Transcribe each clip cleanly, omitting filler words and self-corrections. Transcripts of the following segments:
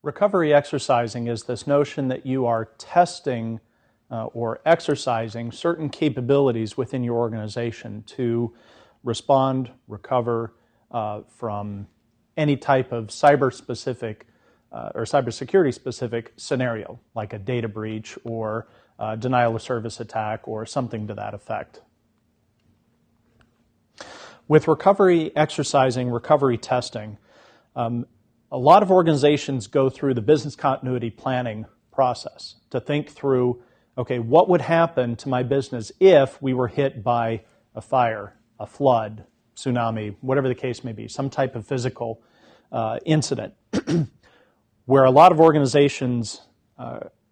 Recovery exercising is this notion that you are testing or exercising certain capabilities within your organization to respond, recover from any type of cyber-specific or cybersecurity-specific scenario, like a data breach or denial of service attack or something to that effect. With recovery exercising, recovery testing, a lot of organizations go through the business continuity planning process to think through, okay, what would happen to my business if we were hit by a fire, a flood, tsunami, whatever the case may be, some type of physical incident. Where a lot of organizations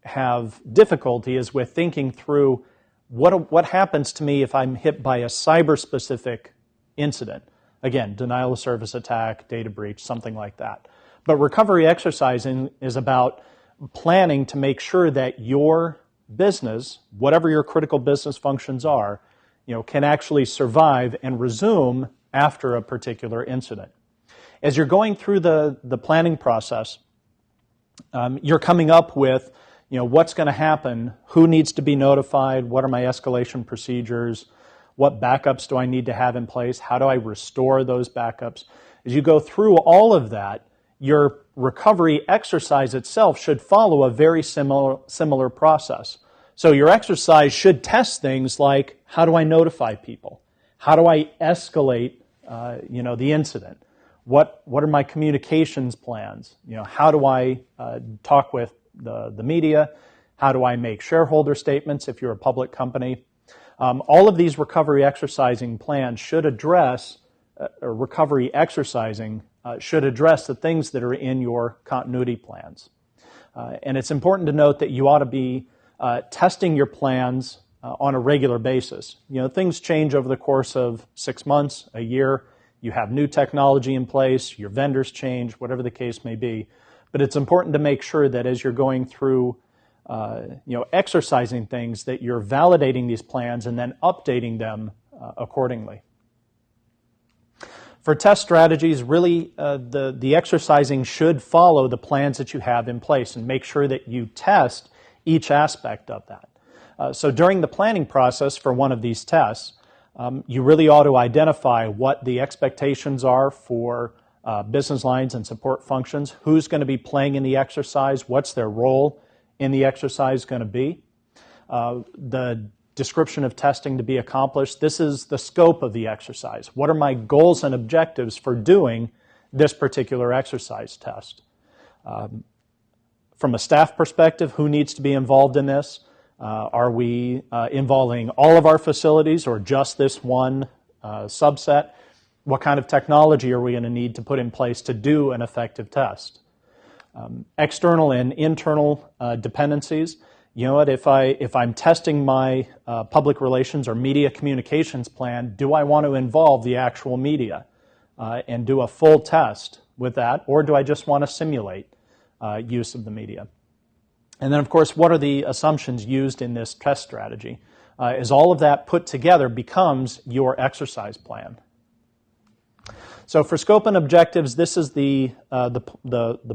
have difficulty is with thinking through what happens to me if I'm hit by a cyber-specific incident. Again, denial of service attack, data breach, something like that. But recovery exercising is about planning to make sure that your business, whatever your critical business functions are, can actually survive and resume after a particular incident. As you're going through the planning process, you're coming up with, what's going to happen, who needs to be notified, what are my escalation procedures, what backups do I need to have in place, how do I restore those backups. As you go through all of that, your recovery exercise itself should follow a very similar process. So your exercise should test things like, how do I notify people? How do I escalate, the incident? What are my communications plans? How do I talk with the media? How do I make shareholder statements if you're a public company? All of these recovery exercising plans should address, recovery exercising should address the things that are in your continuity plans. And it's important to note that you ought to be testing your plans on a regular basis. Things change over the course of 6 months, a year. You have new technology in place, your vendors change, whatever the case may be. But it's important to make sure that as you're going through exercising things, that you're validating these plans and then updating them accordingly. For test strategies, really the exercising should follow the plans that you have in place and make sure that you test each aspect of that. So during the planning process for one of these tests, you really ought to identify what the expectations are for business lines and support functions, who's going to be playing in the exercise, what's their role in the exercise going to be, the description of testing to be accomplished. This is the scope of the exercise. What are my goals and objectives for doing this particular exercise test? From a staff perspective, who needs to be involved in this? Are we involving all of our facilities or just this one subset? What kind of technology are we going to need to put in place to do an effective test? External and internal dependencies. If I'm testing my public relations or media communications plan, do I want to involve the actual media and do a full test with that, or do I just want to simulate use of the media? And then, of course, what are the assumptions used in this test strategy? As all of that put together becomes your exercise plan. So for scope and objectives, this is the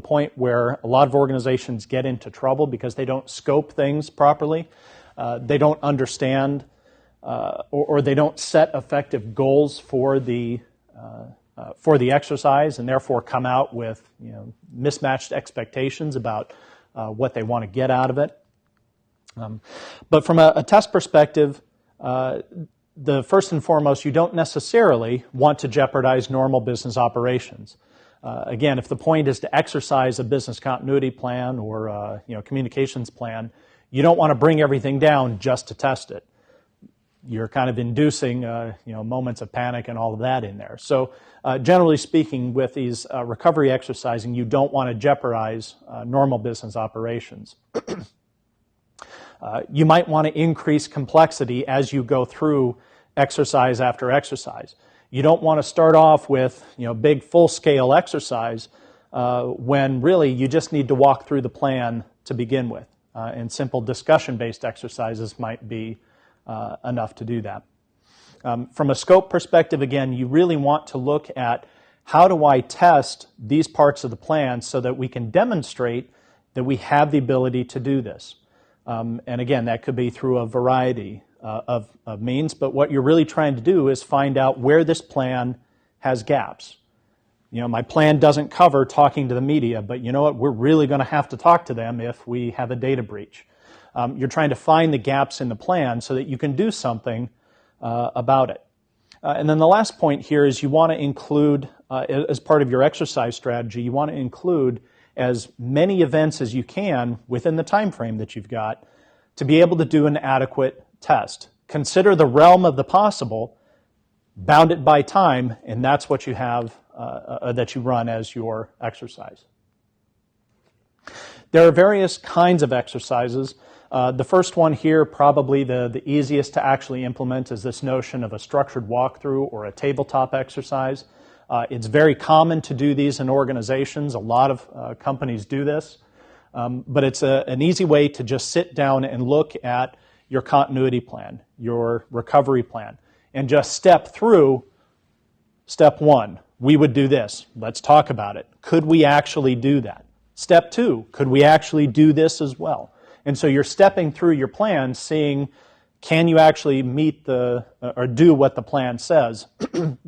point where a lot of organizations get into trouble because they don't scope things properly. They don't understand or they don't set effective goals for the exercise, and therefore come out with mismatched expectations about what they want to get out of it. But from a test perspective, the first and foremost, you don't necessarily want to jeopardize normal business operations. Again, if the point is to exercise a business continuity plan or communications plan, you don't want to bring everything down just to test it. You're kind of inducing moments of panic and all of that in there. So generally speaking, with these recovery exercising, you don't want to jeopardize normal business operations. You might want to increase complexity as you go through exercise after exercise. You don't want to start off with big full-scale exercise when really you just need to walk through the plan to begin with. And simple discussion-based exercises might be enough to do that. From a scope perspective, again, you really want to look at how do I test these parts of the plan so that we can demonstrate that we have the ability to do this? And again, that could be through a variety of means, but what you're really trying to do is find out where this plan has gaps. You know, my plan doesn't cover talking to the media, but you know what? We're really going to have to talk to them if we have a data breach. You're trying to find the gaps in the plan so that you can do something about it. And then the last point here is you want to include, as part of your exercise strategy, you want to include as many events as you can within the time frame that you've got to be able to do an adequate test. Consider the realm of the possible, bound it by time, and that's what you have, that you run as your exercise. There are various kinds of exercises. The first one here, probably the easiest to actually implement, is this notion of a structured walkthrough or a tabletop exercise. It's very common to do these in organizations. A lot of companies do this. But it's an easy way to just sit down and look at your continuity plan, your recovery plan, and just step through step one. We would do this. Let's talk about it. Could we actually do that? Step two, could we actually do this as well? And so you're stepping through your plan, seeing, can you actually meet or do what the plan says,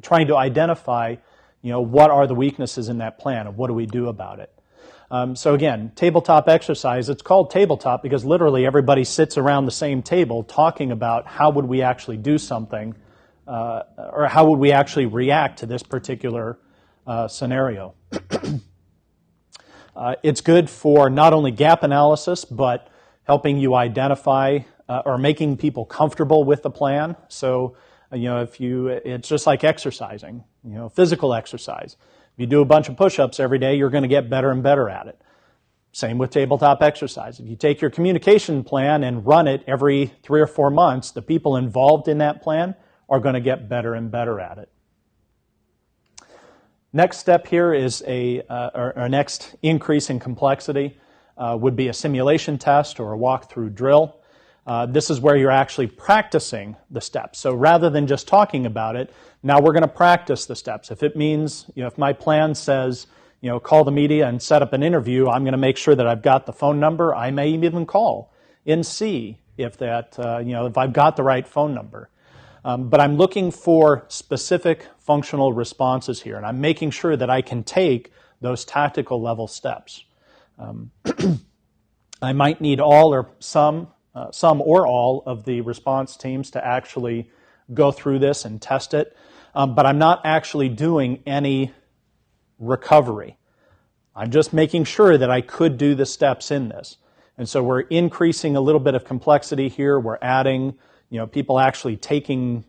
trying to identify, what are the weaknesses in that plan and what do we do about it? So again, tabletop exercise, it's called tabletop because literally everybody sits around the same table talking about how would we actually do something, or how would we actually react to this particular scenario. It's good for not only gap analysis, but helping you identify or making people comfortable with the plan. So, it's just like exercising, physical exercise. If you do a bunch of push-ups every day, you're going to get better and better at it. Same with tabletop exercise. If you take your communication plan and run it every 3 or 4 months, the people involved in that plan are going to get better and better at it. Next step here is our next increase in complexity would be a simulation test or a walkthrough drill. This is where you're actually practicing the steps. So rather than just talking about it, now we're going to practice the steps. If it means, if my plan says, call the media and set up an interview, I'm going to make sure that I've got the phone number. I may even call and see if if I've got the right phone number. But I'm looking for specific functional responses here, and I'm making sure that I can take those tactical level steps. I might need all or some or all of the response teams to actually go through this and test it, but I'm not actually doing any recovery. I'm just making sure that I could do the steps in this. And so we're increasing a little bit of complexity here. We're adding, people actually taking,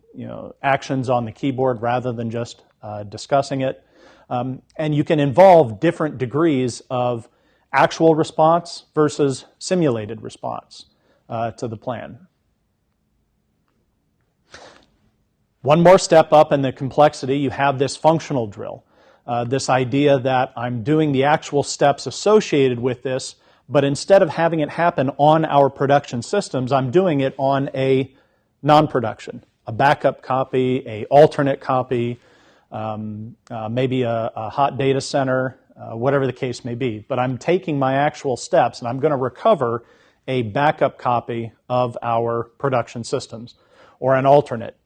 actions on the keyboard rather than just discussing it. And you can involve different degrees of actual response versus simulated response to the plan. One more step up in the complexity, you have this functional drill. This idea that I'm doing the actual steps associated with this, but instead of having it happen on our production systems, I'm doing it on a non-production, a backup copy, a alternate copy, maybe a hot data center, whatever the case may be. But I'm taking my actual steps and I'm going to recover a backup copy of our production systems or an alternate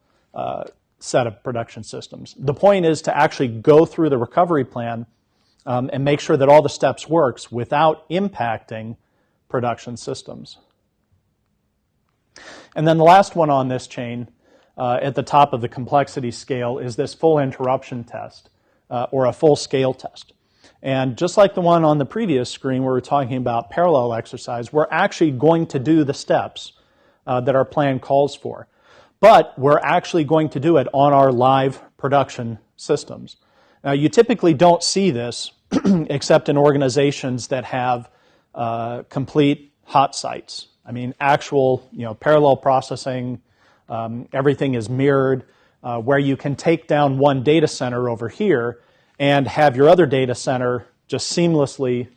set of production systems. The point is to actually go through the recovery plan and make sure that all the steps works without impacting production systems. And then the last one on this chain at the top of the complexity scale is this full interruption test or a full scale test. And just like the one on the previous screen where we're talking about parallel exercise, we're actually going to do the steps that our plan calls for. But we're actually going to do it on our live production systems. Now, you typically don't see this except in organizations that have complete hot sites. I mean, actual, parallel processing, everything is mirrored, where you can take down one data center over here and have your other data center just seamlessly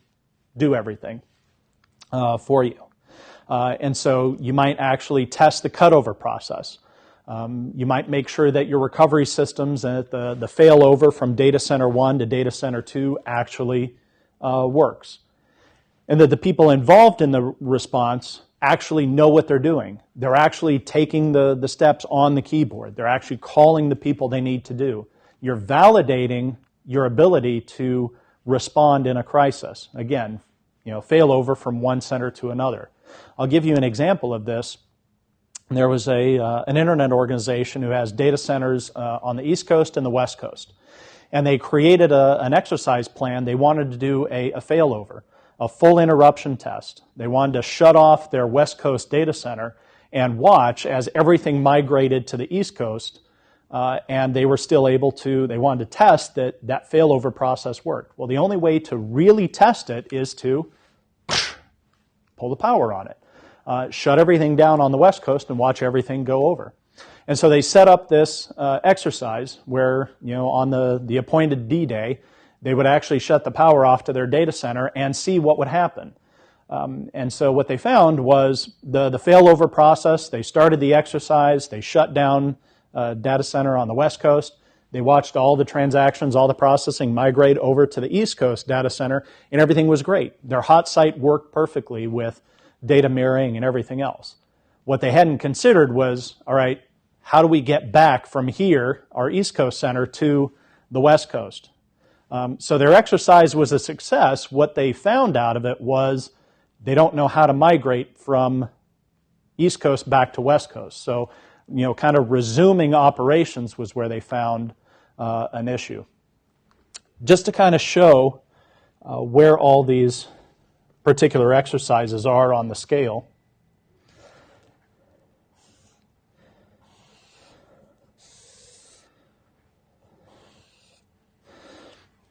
do everything for you. And so you might actually test the cutover process. You might make sure that your recovery systems and the failover from data center 1 to data center 2 actually works. And that the people involved in the response actually know what they're doing. They're actually taking the steps on the keyboard. They're actually calling the people they need to do. You're validating your ability to respond in a crisis. Again, failover from one center to another. I'll give you an example of this. There was an internet organization who has data centers on the East Coast and the West Coast. And they created an exercise plan. They wanted to do a failover, a full interruption test. They wanted to shut off their West Coast data center and watch as everything migrated to the East Coast, and they were still able to, they wanted to test that failover process worked. Well, the only way to really test it is to pull the power on it. Shut everything down on the West Coast and watch everything go over. And so they set up this exercise where, on the appointed D-Day, they would actually shut the power off to their data center and see what would happen. And so what they found was the failover process. They started the exercise. They shut down data center on the West Coast. They watched all the transactions, all the processing migrate over to the East Coast data center, and everything was great. Their hot site worked perfectly with data mirroring and everything else. What they hadn't considered was, all right, how do we get back from here, our East Coast center, to the West Coast? So their exercise was a success. What they found out of it was they don't know how to migrate from East Coast back to West Coast. So, kind of resuming operations was where they found an issue. Just to kind of show where all these particular exercises are on the scale.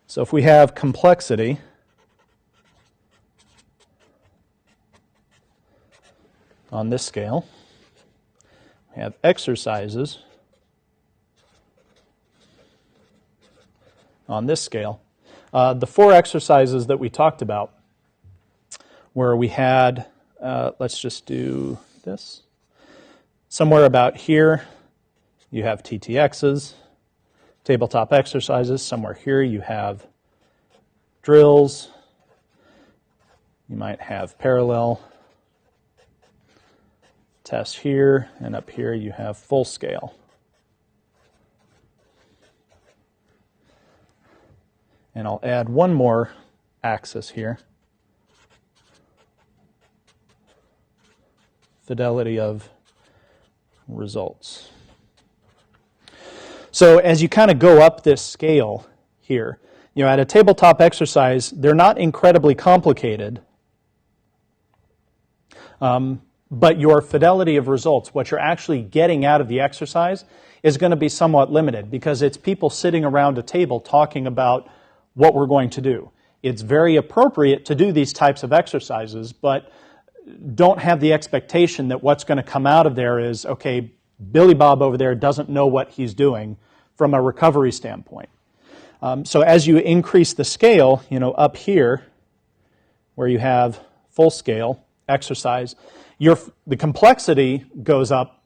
So if we have complexity, on this scale, we have exercises on this scale. The 4 exercises that we talked about, where we had, let's just do this, somewhere about here you have TTXs, tabletop exercises. Somewhere here you have drills. You might have parallel tests here, and up here you have full scale. And I'll add one more axis here. Fidelity of results. So as you kind of go up this scale here, at a tabletop exercise, they're not incredibly complicated, but your fidelity of results, what you're actually getting out of the exercise, is going to be somewhat limited because it's people sitting around a table talking about what we're going to do. It's very appropriate to do these types of exercises, but don't have the expectation that what's going to come out of there is, okay, Billy Bob over there doesn't know what he's doing from a recovery standpoint. So as you increase the scale, up here, where you have full scale exercise, the complexity goes up,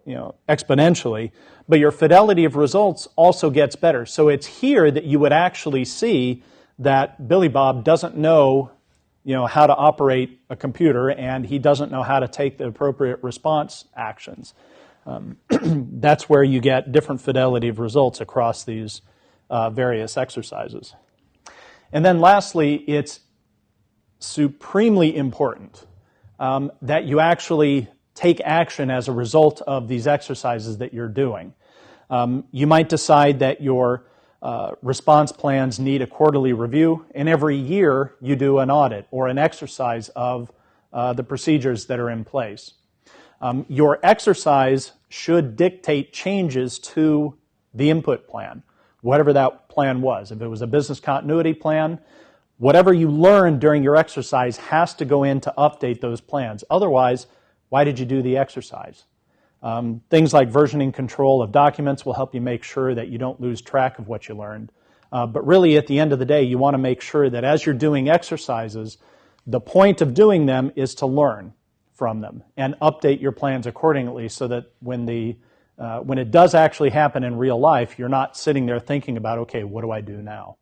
exponentially, but your fidelity of results also gets better. So it's here that you would actually see that Billy Bob doesn't know, how to operate a computer, and he doesn't know how to take the appropriate response actions. That's where you get different fidelity of results across these various exercises. And then lastly, it's supremely important that you actually take action as a result of these exercises that you're doing. You might decide that your response plans need a quarterly review, and every year you do an audit or an exercise of the procedures that are in place. Your exercise should dictate changes to the input plan, whatever that plan was. If it was a business continuity plan, whatever you learned during your exercise has to go in to update those plans. Otherwise, why did you do the exercise? Things like versioning control of documents will help you make sure that you don't lose track of what you learned. But really, at the end of the day, you want to make sure that as you're doing exercises, the point of doing them is to learn from them and update your plans accordingly so that when the when it does actually happen in real life, you're not sitting there thinking about, okay, what do I do now?